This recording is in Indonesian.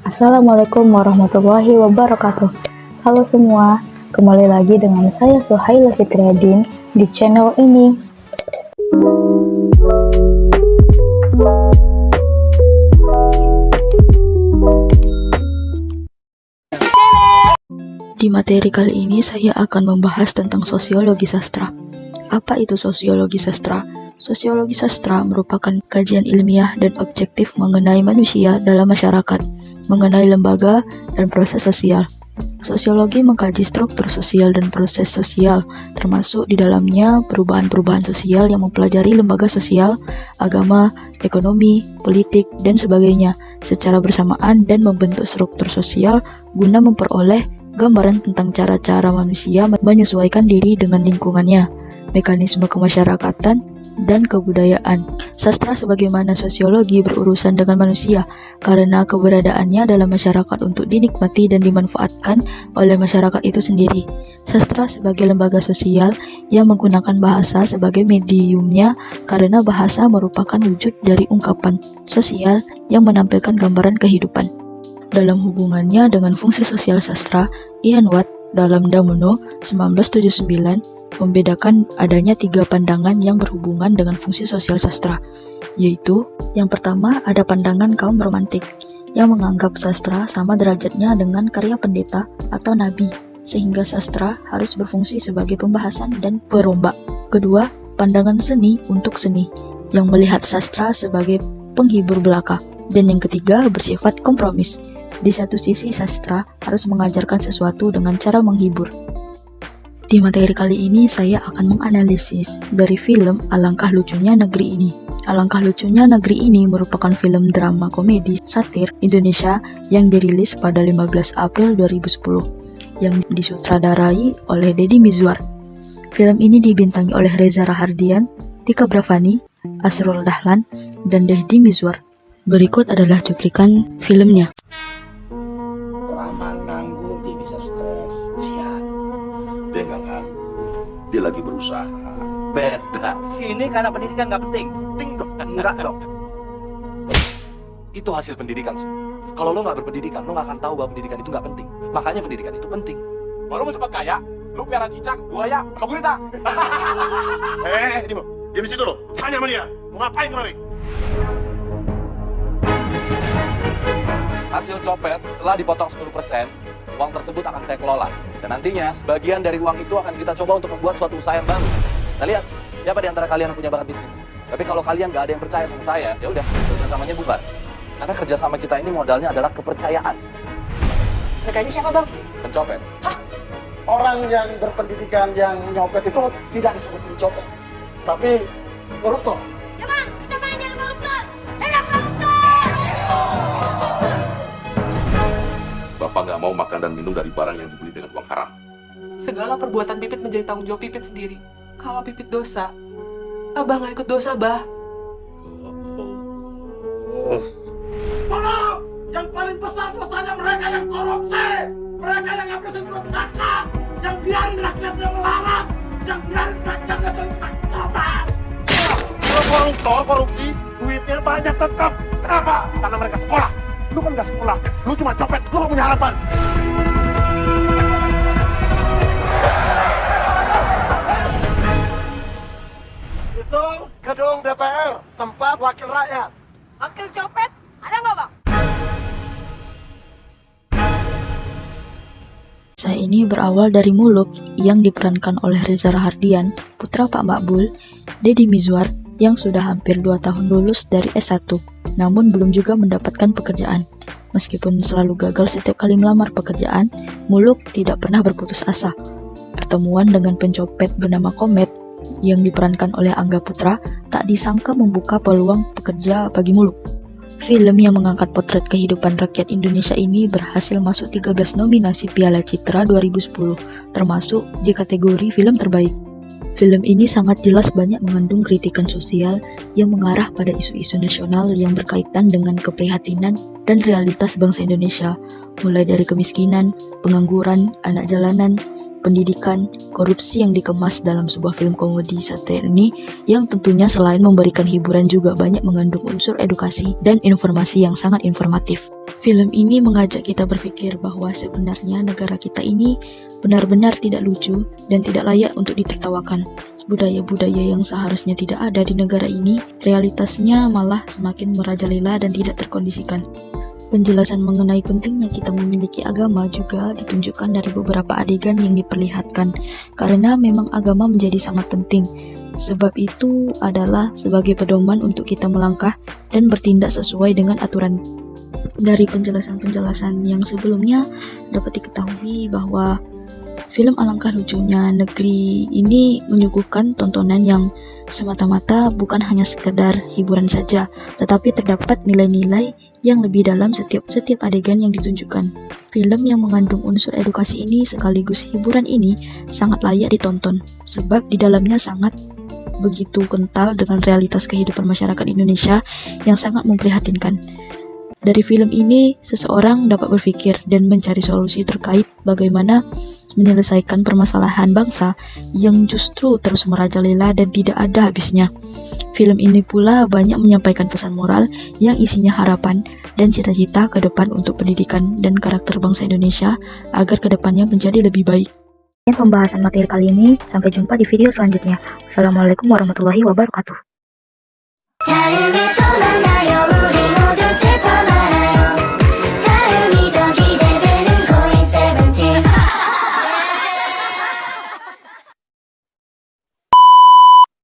Assalamualaikum warahmatullahi wabarakatuh. Halo semua, kembali lagi dengan saya Suhaila Fitriadin di channel ini. Di materi kali ini saya akan membahas tentang sosiologi sastra. Apa itu sosiologi sastra? Sosiologi sastra merupakan kajian ilmiah dan objektif mengenai manusia dalam masyarakat, mengenai lembaga dan proses sosial. Sosiologi mengkaji struktur sosial dan proses sosial, termasuk di dalamnya perubahan-perubahan sosial yang mempelajari lembaga sosial, agama, ekonomi, politik, dan sebagainya secara bersamaan dan membentuk struktur sosial guna memperoleh gambaran tentang cara-cara manusia menyesuaikan diri dengan lingkungannya, mekanisme kemasyarakatan, dan kebudayaan. Sastra sebagaimana sosiologi berurusan dengan manusia karena keberadaannya dalam masyarakat untuk dinikmati dan dimanfaatkan oleh masyarakat itu sendiri. Sastra sebagai lembaga sosial yang menggunakan bahasa sebagai mediumnya karena bahasa merupakan wujud dari ungkapan sosial yang menampilkan gambaran kehidupan. Dalam hubungannya dengan fungsi sosial sastra, Ian Watt dalam Damono 1979 membedakan adanya 3 pandangan yang berhubungan dengan fungsi sosial sastra, yaitu yang pertama ada pandangan kaum romantik yang menganggap sastra sama derajatnya dengan karya pendeta atau nabi, sehingga sastra harus berfungsi sebagai pembahasan dan perombak. Kedua, pandangan seni untuk seni yang melihat sastra sebagai penghibur belaka. Dan yang ketiga, bersifat kompromis. Di satu sisi, sastra harus mengajarkan sesuatu dengan cara menghibur. Di materi kali ini, saya akan menganalisis dari film Alangkah Lucunya Negeri Ini. Alangkah Lucunya Negeri Ini merupakan film drama komedi satir Indonesia yang dirilis pada 15 April 2010, yang disutradarai oleh Deddy Mizwar. Film ini dibintangi oleh Reza Rahardian, Tika Bravani, Asrul Dahlan, dan Deddy Mizwar. Berikut adalah cuplikan filmnya. Rahman nganggur, dia bisa stres. Sian. Dia nggak nganggur, dia lagi berusaha. Beda. Ini karena pendidikan nggak penting. Penting dong. Enggak dong. Itu hasil pendidikan sih. Kalau lo nggak berpendidikan, lo nggak akan tahu bahwa pendidikan itu nggak penting. Makanya pendidikan itu penting. Kalau mau cepat kaya, lu piara cicak, buaya, sama gurita. Ini mau, diam di situ lo. Tanya sama dia, mau ngapain kemari? Hasil copet setelah dipotong 10%, uang tersebut akan saya kelola. Dan nantinya sebagian dari uang itu akan kita coba untuk membuat suatu usaha yang baru. Kita lihat siapa di antara kalian yang punya bakat bisnis. Tapi kalau kalian nggak ada yang percaya sama saya, ya udah kerjasamanya bubar. Karena kerjasama kita ini modalnya adalah kepercayaan. Mereka ini siapa, Bang? Pencopet. Orang yang berpendidikan yang nyopet itu tidak disebut pencopet, tapi koruptor. Ya, Bang, kita main jadi koruptor. Hidup koruptor! Bapak nggak mau makan dan minum dari barang yang dibeli dengan uang haram. Segala perbuatan Pipit menjadi tanggung jawab Pipit sendiri. Kalau Pipit dosa, Abah nggak ikut dosa, Bah. Tolong! Yang paling besar dosanya mereka yang korupsi, mereka yang ngabisin duit rakyat, yang biarin rakyatnya melarat, yang biarin rakyatnya jadi tukang copet. Kalau koruptor korupsi, duitnya banyak tetap. Kenapa? Karena mereka sekolah. Lu kan nggak sekolah, lu cuma copet, lu gak punya harapan. Itu gedung DPR, tempat wakil rakyat. Wakil copet, ada nggak, Bang? Kisah ini berawal dari Muluk yang diperankan oleh Reza Rahardian, putra Pak Makbul, Deddy Mizwar, yang sudah hampir 2 tahun lulus dari S1, namun belum juga mendapatkan pekerjaan. Meskipun selalu gagal setiap kali melamar pekerjaan, Muluk tidak pernah berputus asa. Pertemuan dengan pencopet bernama Komet yang diperankan oleh Angga Putra tak disangka membuka peluang pekerja bagi Muluk. Film yang mengangkat potret kehidupan rakyat Indonesia ini berhasil masuk 13 nominasi Piala Citra 2010, termasuk di kategori film terbaik. Film ini sangat jelas banyak mengandung kritikan sosial yang mengarah pada isu-isu nasional yang berkaitan dengan keprihatinan dan realitas bangsa Indonesia, mulai dari kemiskinan, pengangguran, anak jalanan, pendidikan, korupsi yang dikemas dalam sebuah film komedi satir ini yang tentunya selain memberikan hiburan juga banyak mengandung unsur edukasi dan informasi yang sangat informatif. Film ini mengajak kita berpikir bahwa sebenarnya negara kita ini benar-benar tidak lucu dan tidak layak untuk ditertawakan. Budaya-budaya yang seharusnya tidak ada di negara ini, realitasnya malah semakin merajalela dan tidak terkondisikan. Penjelasan mengenai pentingnya kita memiliki agama juga ditunjukkan dari beberapa adegan yang diperlihatkan, karena memang agama menjadi sangat penting. Sebab itu adalah sebagai pedoman untuk kita melangkah dan bertindak sesuai dengan aturan. Dari penjelasan-penjelasan yang sebelumnya dapat diketahui bahwa film Alangkah Lucunya Negeri ini menyuguhkan tontonan yang semata-mata bukan hanya sekedar hiburan saja, tetapi terdapat nilai-nilai yang lebih dalam setiap adegan yang ditunjukkan. Film yang mengandung unsur edukasi ini sekaligus hiburan ini sangat layak ditonton, sebab di dalamnya sangat begitu kental dengan realitas kehidupan masyarakat Indonesia yang sangat memprihatinkan. Dari film ini, seseorang dapat berpikir dan mencari solusi terkait bagaimana menyelesaikan permasalahan bangsa yang justru terus merajalela dan tidak ada habisnya. Film ini pula banyak menyampaikan pesan moral yang isinya harapan dan cita-cita ke depan untuk pendidikan dan karakter bangsa Indonesia agar kedepannya menjadi lebih baik. Pembahasan materi kali ini, sampai jumpa di video selanjutnya. Wassalamualaikum warahmatullahi wabarakatuh.